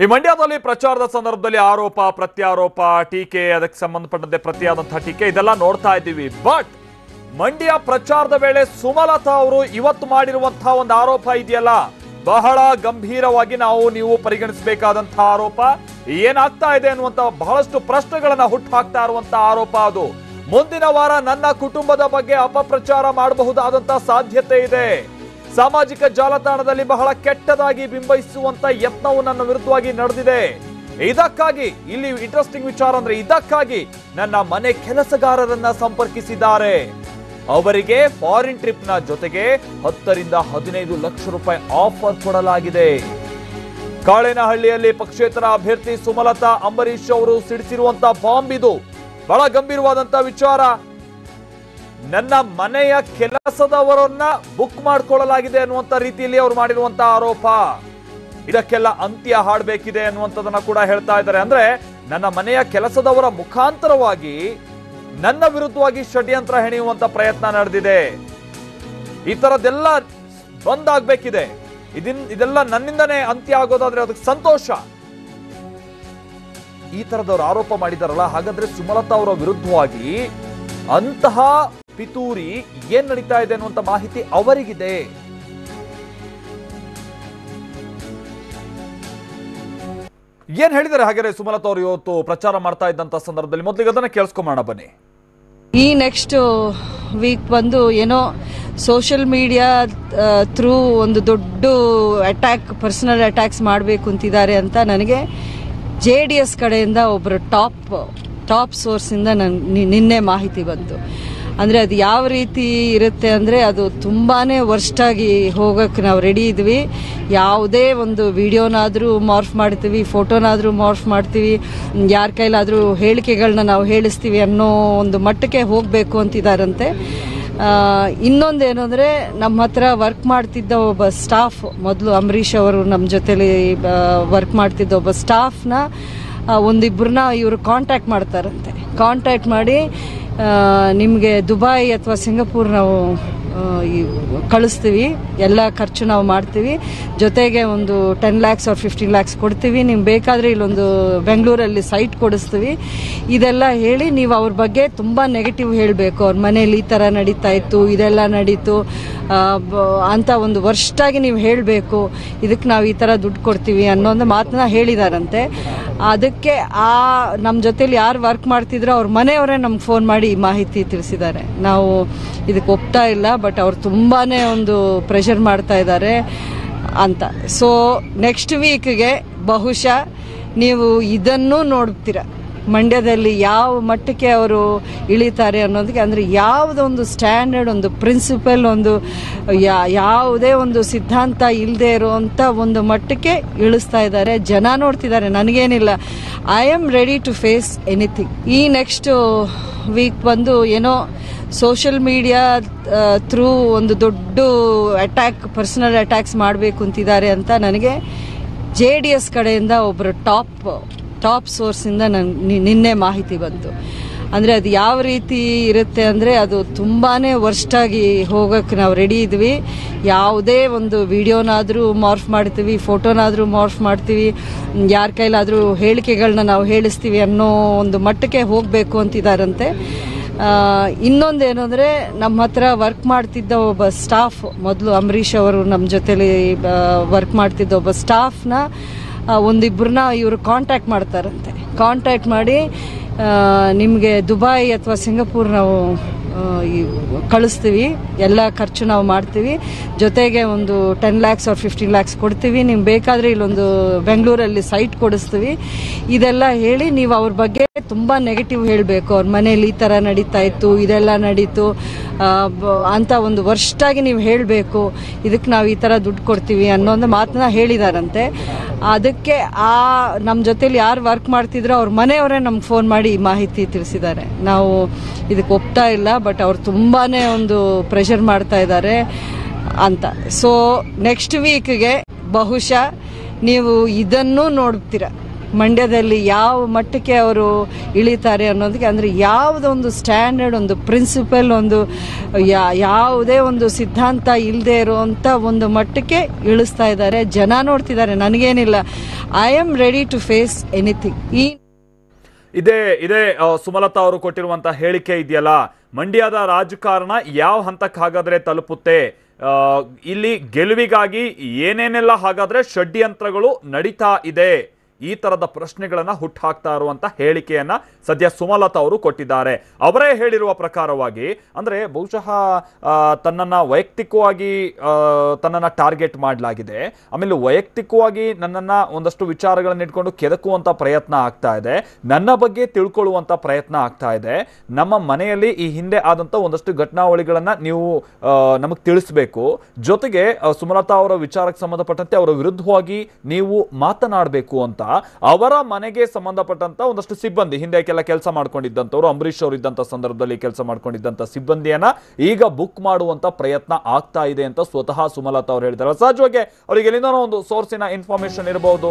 ಈ ಮಂಡ್ಯದಲ್ಲಿ ಪ್ರಚಾರದ ಸಂದರ್ಭದಲ್ಲಿ ಆರೋಪ ಪ್ರತ್ಯಾರೋಪ ಟೀಕೆ ಅದಕ್ಕೆ ಸಂಬಂಧಪಟ್ಟಂತೆ ಪ್ರತಿಯಾದಂತಹ ಟೀಕೆ ಇದೆಲ್ಲ ನೋಡ್ತಾ ಇದ್ದೀವಿ. ಬಟ್ ಮಂಡ್ಯ ಪ್ರಚಾರದ ವೇಳೆ ಸುಮಲತಾ ಅವರು ಇವತ್ತು ಮಾಡಿರುವಂತಹ ಒಂದು ಆರೋಪ ಇದೆಯಲ್ಲ, ಬಹಳ ಗಂಭೀರವಾಗಿ ನೀವು ಪರಿಗಣಿಸಬೇಕಾದಂತಹ ಆರೋಪ. ಏನಾಗ್ತಾ ಇದೆ ಅನ್ನುವಂತ ಬಹಳಷ್ಟು ಪ್ರಶ್ನೆಗಳನ್ನ ಹುಟ್ಟು ಹಾಕ್ತಾ ಇರುವಂತಹ ಆರೋಪ ಅದು. ಮುಂದಿನ ವಾರ ನನ್ನ ಕುಟುಂಬದ ಬಗ್ಗೆ ಅಪಪ್ರಚಾರ ಮಾಡಬಹುದಾದಂತಹ ಸಾಧ್ಯತೆ ಇದೆ. ಸಾಮಾಜಿಕ ಜಾಲತಾಣದಲ್ಲಿ ಬಹಳ ಕೆಟ್ಟದಾಗಿ ಬಿಂಬಿಸುವಂತ ಯತ್ನವು ನನ್ನ ವಿರುದ್ಧವಾಗಿ ನಡೆದಿದೆ. ಇದಕ್ಕಾಗಿ ಇಲ್ಲಿ ಇಂಟ್ರೆಸ್ಟಿಂಗ್ ವಿಚಾರ ಅಂದ್ರೆ ಇದಕ್ಕಾಗಿ ನನ್ನ ಮನೆ ಕೆಲಸಗಾರರನ್ನ ಸಂಪರ್ಕಿಸಿದ್ದಾರೆ. ಅವರಿಗೆ ಫಾರಿನ್ ಟ್ರಿಪ್ ನ ಜೊತೆಗೆ 10 ರಿಂದ 15 ಲಕ್ಷ ರೂಪಾಯಿ ಆಫರ್ ಕೊಡಲಾಗಿದೆ. ಕಾಳೇನಹಳ್ಳಿಯಲ್ಲಿ ಪಕ್ಷೇತರ ಅಭ್ಯರ್ಥಿ ಸುಮಲತಾ ಅಂಬರೀಶ್ ಅವರು ಸಿಡಿಸಿರುವಂತಹ ಬಾಂಬ್ ಇದು. ಬಹಳ ಗಂಭೀರವಾದಂತ ವಿಚಾರ. ನನ್ನ ಮನೆಯ ಕೆಲಸದವರನ್ನ ಬುಕ್ ಮಾಡಿಕೊಳ್ಳಲಾಗಿದೆ ಅನ್ನುವಂತ ರೀತಿಯಲ್ಲಿ ಅವರು ಮಾಡಿರುವಂತಹ ಆರೋಪ. ಇದಕ್ಕೆಲ್ಲ ಅಂತ್ಯ ಹಾಡಬೇಕಿದೆ ಅನ್ನುವಂಥದ್ದನ್ನ ಕೂಡ ಹೇಳ್ತಾ ಇದ್ದಾರೆ. ಅಂದ್ರೆ ನನ್ನ ಮನೆಯ ಕೆಲಸದವರ ಮುಖಾಂತರವಾಗಿ ನನ್ನ ವಿರುದ್ಧವಾಗಿ ಷಡ್ಯಂತ್ರ ಹೆಣೆಯುವಂತ ಪ್ರಯತ್ನ ನಡೆದಿದೆ. ಈ ತರದೆಲ್ಲ ಬಂದಾಗಬೇಕಿದೆ. ಇದೆಲ್ಲ ನನ್ನಿಂದನೇ ಅಂತ್ಯ ಆಗೋದಾದ್ರೆ ಅದಕ್ಕೆ ಸಂತೋಷ. ಈ ತರದವರು ಆರೋಪ ಮಾಡಿದಾರಲ್ಲ, ಹಾಗಾದ್ರೆ ಸುಮಲತಾ ಅವರ ವಿರುದ್ಧವಾಗಿ ಅಂತಹ ಪಿತೂರಿ ಏನ್ ನಡೀತಾ ಇದೆ ಅನ್ನುವಂತ ಮಾಹಿತಿ ಅವರಿಗಿದೆ. ಏನ್ ಹೇಳಿದ್ದಾರೆ ಹಾಗಾದ್ರೆ ಸುಮಲತಾ ಅವರು ಇವತ್ತು ಪ್ರಚಾರ ಮಾಡ್ತಾ ಇದ್ದಂತ ಸಂದರ್ಭದಲ್ಲಿ? ಮೊದಲಿಗೆ ಅದನ್ನ ಕೇಳಿಸ್ಕೊಂಬೋಣ ಬನ್ನಿ. ಈ ನೆಕ್ಸ್ಟ್ ವೀಕ್ ಬಂದು ಏನೋ ಸೋಷಿಯಲ್ ಮೀಡಿಯಾ ಥ್ರೂ ಒಂದು ದೊಡ್ಡ ಪರ್ಸನಲ್ ಅಟ್ಯಾಕ್ಸ್ ಮಾಡಬೇಕು ಅಂತಿದ್ದಾರೆ ಅಂತ ನನಗೆ JDS ಕಡೆಯಿಂದ ಒಬ್ಬರು ಟಾಪ್ ಸೋರ್ಸಿಂದ ನಿನ್ನೆ ಮಾಹಿತಿ ಬಂತು. ಅಂದರೆ ಅದು ಯಾವ ರೀತಿ ಇರುತ್ತೆ ಅಂದರೆ ಅದು ತುಂಬಾ ವರ್ಸ್ಟಾಗಿ ಹೋಗೋಕ್ಕೆ ನಾವು ರೆಡಿ ಇದ್ವಿ. ಯಾವುದೇ ಒಂದು ವಿಡಿಯೋನಾದರೂ ಮಾರ್ಫ್ ಮಾಡ್ತೀವಿ, ಫೋಟೋನಾದರೂ ಮಾರ್ಫ್ ಮಾಡ್ತೀವಿ, ಯಾರ ಕೈಲಾದರೂ ಹೇಳಿಕೆಗಳನ್ನ ನಾವು ಹೇಳಿಸ್ತೀವಿ ಅನ್ನೋ ಒಂದು ಮಟ್ಟಕ್ಕೆ ಹೋಗಬೇಕು ಅಂತಿದ್ದಾರಂತೆ. ಇನ್ನೊಂದೇನು ಅಂದರೆ ನಮ್ಮ ಹತ್ರ ವರ್ಕ್ ಮಾಡ್ತಿದ್ದ ಒಬ್ಬ ಸ್ಟಾಫ್, ಮೊದಲು ಅಂಬರೀಷ್ ಅವರು ನಮ್ಮ ಜೊತೆಲಿ ವರ್ಕ್ ಮಾಡ್ತಿದ್ದ ಒಬ್ಬ ಸ್ಟಾಫ್ನ ಒಂದಿಬ್ಬರನ್ನ ಇವರು ಕಾಂಟ್ಯಾಕ್ಟ್ ಮಾಡ್ತಾರಂತೆ. ಕಾಂಟ್ಯಾಕ್ಟ್ ಮಾಡಿ ನಿಮಗೆ ದುಬೈ ಅಥವಾ ಸಿಂಗಪೂರ್ ನಾವು ಕಳಿಸ್ತೀವಿ, ಎಲ್ಲ ಖರ್ಚು ನಾವು ಮಾಡ್ತೀವಿ, ಜೊತೆಗೆ ಒಂದು 10 lakhs or 15 lakhs ಕೊಡ್ತೀವಿ, ನಿಮ್ಗೆ ಬೇಕಾದರೆ ಇಲ್ಲೊಂದು ಬೆಂಗಳೂರಲ್ಲಿ ಸೈಟ್ ಕೊಡಿಸ್ತೀವಿ. ಇದೆಲ್ಲ ಹೇಳಿ ನೀವು ಅವ್ರ ಬಗ್ಗೆ ತುಂಬ ನೆಗೆಟಿವ್ ಹೇಳಬೇಕು. ಅವ್ರ ಮನೇಲಿ ಈ ಥರ ನಡೀತಾ ಇತ್ತು, ಇದೆಲ್ಲ ನಡೀತು ಅಂತ ಒಂದು ವರ್ಷಾಗಿ ನೀವು ಹೇಳಬೇಕು. ಇದಕ್ಕೆ ನಾವು ಈ ಥರ ದುಡ್ಡು ಕೊಡ್ತೀವಿ ಅನ್ನೋ ಒಂದು ಮಾತನ್ನ ಹೇಳಿದಾರಂತೆ. ಅದಕ್ಕೆ ನಮ್ಮ ಜೊತೆಲಿ ಯಾರು ವರ್ಕ್ ಮಾಡ್ತಿದ್ರು ಅವ್ರ ಮನೆಯವರೇ ನಮ್ಗೆ ಫೋನ್ ಮಾಡಿ ಈ ಮಾಹಿತಿ ತಿಳಿಸಿದ್ದಾರೆ. ನಾವು ಇದಕ್ಕೆ ಒಪ್ತಾ ಇಲ್ಲ, ಬಟ್ ಅವ್ರು ತುಂಬಾ ಒಂದು ಪ್ರೆಷರ್ ಮಾಡ್ತಾ ಇದ್ದಾರೆ ಅಂತ. ಸೊ ನೆಕ್ಸ್ಟ್ ವೀಕ್ಗೆ ಬಹುಶಃ ನೀವು ಇದನ್ನು ನೋಡ್ತೀರ, ಮಂಡ್ಯದಲ್ಲಿ ಯಾವ ಮಟ್ಟಕ್ಕೆ ಅವರು ಇಳಿತಾರೆ ಅನ್ನೋದಕ್ಕೆ. ಅಂದರೆ ಯಾವುದೊಂದು ಸ್ಟ್ಯಾಂಡರ್ಡ್, ಒಂದು ಪ್ರಿನ್ಸಿಪಲ್, ಒಂದು ಯಾವುದೇ ಒಂದು ಸಿದ್ಧಾಂತ ಇಲ್ಲದೆ ಇರುವಂಥ ಒಂದು ಮಟ್ಟಕ್ಕೆ ಇಳಿಸ್ತಾ ಇದ್ದಾರೆ. ಜನ ನೋಡ್ತಿದ್ದಾರೆ, ನನಗೇನಿಲ್ಲ, I am ready to face anything. ಈ ನೆಕ್ಸ್ಟ್ ವೀಕ್ ಬಂದು ಏನೋ ಸೋಷಿಯಲ್ ಮೀಡಿಯಾ ಥ್ರೂ ಒಂದು ದೊಡ್ಡ ಪರ್ಸನಲ್ ಅಟ್ಯಾಕ್ಸ್ ಮಾಡಬೇಕು ಅಂತಿದ್ದಾರೆ ಅಂತ ನನಗೆ JDS ಕಡೆಯಿಂದ ಒಬ್ಬರು ಟಾಪ್ ಸೋರ್ಸಿಂದ ನಿನ್ನೆ ಮಾಹಿತಿ ಬಂತು. ಅಂದರೆ ಅದು ಯಾವ ರೀತಿ ಇರುತ್ತೆ ಅಂದರೆ ಅದು ತುಂಬಾ ವರ್ಸ್ಟಾಗಿ ಹೋಗೋಕ್ಕೆ ನಾವು ರೆಡಿ ಇದ್ವಿ. ಯಾವುದೇ ಒಂದು ವಿಡಿಯೋನಾದರೂ ಮಾರ್ಫ್ ಮಾಡ್ತೀವಿ, ಫೋಟೋನಾದರೂ ಮಾರ್ಫ್ ಮಾಡ್ತೀವಿ, ಯಾರ ಕೈಲಾದರೂ ಹೇಳಿಕೆಗಳನ್ನ ನಾವು ಹೇಳಿಸ್ತೀವಿ ಅನ್ನೋ ಒಂದು ಮಟ್ಟಕ್ಕೆ ಹೋಗಬೇಕು ಅಂತಿದ್ದಾರಂತೆ. ಇನ್ನೊಂದೇನು ಅಂದರೆ ನಮ್ಮ ಹತ್ರ ವರ್ಕ್ ಮಾಡ್ತಿದ್ದ ಒಬ್ಬ ಸ್ಟಾಫ್, ಮೊದಲು ಅಂಬರೀಷ್ ಅವರು ನಮ್ಮ ಜೊತೆಲಿ ವರ್ಕ್ ಮಾಡ್ತಿದ್ದ ಒಬ್ಬ ಸ್ಟಾಫ್ನ ಒಂದಿಬ್ಬರನ್ನ ಇವರು ಕಾಂಟ್ಯಾಕ್ಟ್ ಮಾಡ್ತಾರಂತೆ. ಕಾಂಟ್ಯಾಕ್ಟ್ ಮಾಡಿ ನಿಮಗೆ ದುಬೈ ಅಥವಾ ಸಿಂಗಪೂರ್ ನಾವು ಕಳಿಸ್ತೀವಿ, ಎಲ್ಲ ಖರ್ಚು ನಾವು ಮಾಡ್ತೀವಿ, ಜೊತೆಗೆ ಒಂದು 10 lakhs or 15 lakhs ಕೊಡ್ತೀವಿ, ನಿಮ್ಗೆ ಬೇಕಾದರೆ ಇಲ್ಲೊಂದು ಬೆಂಗಳೂರಲ್ಲಿ ಸೈಟ್ ಕೊಡಿಸ್ತೀವಿ. ಇದೆಲ್ಲ ಹೇಳಿ ನೀವು ಅವ್ರ ಬಗ್ಗೆ ತುಂಬ ನೆಗೆಟಿವ್ ಹೇಳಬೇಕು. ಅವ್ರ ಮನೇಲಿ ಈ ಥರ ನಡೀತಾ ಇತ್ತು, ಇದೆಲ್ಲ ನಡೀತು ಅಂತ ಒಂದು ವರ್ಷಾಗಿ ನೀವು ಹೇಳಬೇಕು. ಇದಕ್ಕೆ ನಾವು ಈ ಥರ ದುಡ್ಡು ಕೊಡ್ತೀವಿ ಅನ್ನೋ ಒಂದು ಮಾತನ್ನ ಹೇಳಿದಾರಂತೆ. ಅದಕ್ಕೆ ನಮ್ಮ ಜೊತೆಲಿ ಯಾರು ವರ್ಕ್ ಮಾಡ್ತಿದ್ರು ಅವ್ರ ಮನೆಯವರೇ ನಮ್ಗೆ ಫೋನ್ ಮಾಡಿ ಈ ಮಾಹಿತಿ ತಿಳಿಸಿದ್ದಾರೆ. ನಾವು ಇದಕ್ಕೆ ಒಪ್ತಾ ಇಲ್ಲ, ಬಟ್ ಅವ್ರು ತುಂಬಾ ಒಂದು ಪ್ರೆಷರ್ ಮಾಡ್ತಾ ಇದ್ದಾರೆ ಅಂತ. ಸೊ ನೆಕ್ಸ್ಟ್ ವೀಕ್ಗೆ ಬಹುಶಃ ನೀವು ಇದನ್ನು ನೋಡ್ತೀರ, ಮಂಡ್ಯದಲ್ಲಿ ಯಾವ ಮಟ್ಟಕ್ಕೆ ಅವರು ಇಳಿತಾರೆ ಅನ್ನೋದಕ್ಕೆ, ಅಂದರೆ ಯಾವುದೊಂದು ಸ್ಟ್ಯಾಂಡರ್ಡ್, ಒಂದು ಪ್ರಿನ್ಸಿಪಲ್, ಒಂದು ಯಾವುದೇ ಒಂದು ಸಿದ್ಧಾಂತ ಇಲ್ಲದೆ ಇರುವಂಥ ಒಂದು ಮಟ್ಟಕ್ಕೆ ಇಳಿಸ್ತಾ ಇದ್ದಾರೆ. ಜನ ನೋಡ್ತಿದ್ದಾರೆ, ನನಗೇನಿಲ್ಲ. I am ready to face anything. ಇದೇ ಸುಮಲತಾ ಅವರು ಕೊಟ್ಟಿರುವಂತ ಹೇಳಿಕೆ ಇದೆಯಲ್ಲ, ಮಂಡ್ಯದ ರಾಜಕಾರಣ ಯಾವ ಹಂತಕ್ಕೆ ಹಾಗಾದ್ರೆ ತಲುಪುತ್ತೆ, ಇಲ್ಲಿ ಗೆಲುವಿಗಾಗಿ ಏನೇನೆಲ್ಲ ಹಾಗಾದ್ರೆ ಷಡ್ಯಂತ್ರಗಳು ನಡೀತಾ ಇದೆ, ಈ ತರದ ಪ್ರಶ್ನೆಗಳನ್ನ ಹುಟ್ಟಾಕ್ತಾ ಇರುವಂತ ಹೇಳಿಕೆಯನ್ನ ಸದ್ಯ ಸುಮಲತಾ ಅವರು ಕೊಟ್ಟಿದ್ದಾರೆ. ಅವರೇ ಹೇಳಿರುವ ಪ್ರಕಾರವಾಗಿ, ಅಂದ್ರೆ ಬಹುಶಃ ತನ್ನನ್ನ ವೈಯಕ್ತಿಕವಾಗಿ ತನ್ನನ್ನ ಟಾರ್ಗೆಟ್ ಮಾಡಲಾಗಿದೆ, ಆಮೇಲೆ ವೈಯಕ್ತಿಕವಾಗಿ ನನ್ನನ್ನ ಒಂದಷ್ಟು ವಿಚಾರಗಳನ್ನ ಇಟ್ಕೊಂಡು ಕೆದಕುವಂತ ಪ್ರಯತ್ನ ಆಗ್ತಾ ಇದೆ, ನನ್ನ ಬಗ್ಗೆ ತಿಳ್ಕೊಳ್ಳುವಂತ ಪ್ರಯತ್ನ ಆಗ್ತಾ ಇದೆ, ನಮ್ಮ ಮನೆಯಲ್ಲಿ ಈ ಹಿಂದೆ ಆದಂತ ಒಂದಷ್ಟು ಘಟನಾವಳಿಗಳನ್ನ ನೀವು ನಮಗೆ ತಿಳಿಸ್ಬೇಕು, ಜೊತೆಗೆ ಸುಮಲತಾ ಅವರ ವಿಚಾರಕ್ಕೆ ಸಂಬಂಧಪಟ್ಟಂತೆ ಅವರ ವಿರುದ್ಧವಾಗಿ ನೀವು ಮಾತನಾಡಬೇಕು ಅಂತ ಅವರ ಮನೆಗೆ ಸಂಬಂಧಪಟ್ಟಂತ ಒಂದಷ್ಟು ಸಿಬ್ಬಂದಿ, ಹಿಂದೆ ಕೆಲಸ ಮಾಡ್ಕೊಂಡಿದ್ದಂಥವ್ರು, ಅಂಬರೀಶ್ ಅವರು ಇದ್ದಂಥ ಸಂದರ್ಭದಲ್ಲಿ ಕೆಲಸ ಮಾಡ್ಕೊಂಡಿದ್ದಂಥ ಸಿಬ್ಬಂದಿಯನ್ನ ಈಗ ಬುಕ್ ಮಾಡುವಂತ ಪ್ರಯತ್ನ ಆಗ್ತಾ ಇದೆ ಅಂತ ಸ್ವತಃ ಸುಮಲತಾ ಅವರು ಹೇಳಿದ್ದಾರೆ. ಸಹಜವಾಗಿ ಅವರಿಗೆ ಎಲ್ಲಿಂದನೋ ಒಂದು ಸೋರ್ಸಿನ ಇನ್ಫಾರ್ಮೇಶನ್ ಇರಬಹುದು.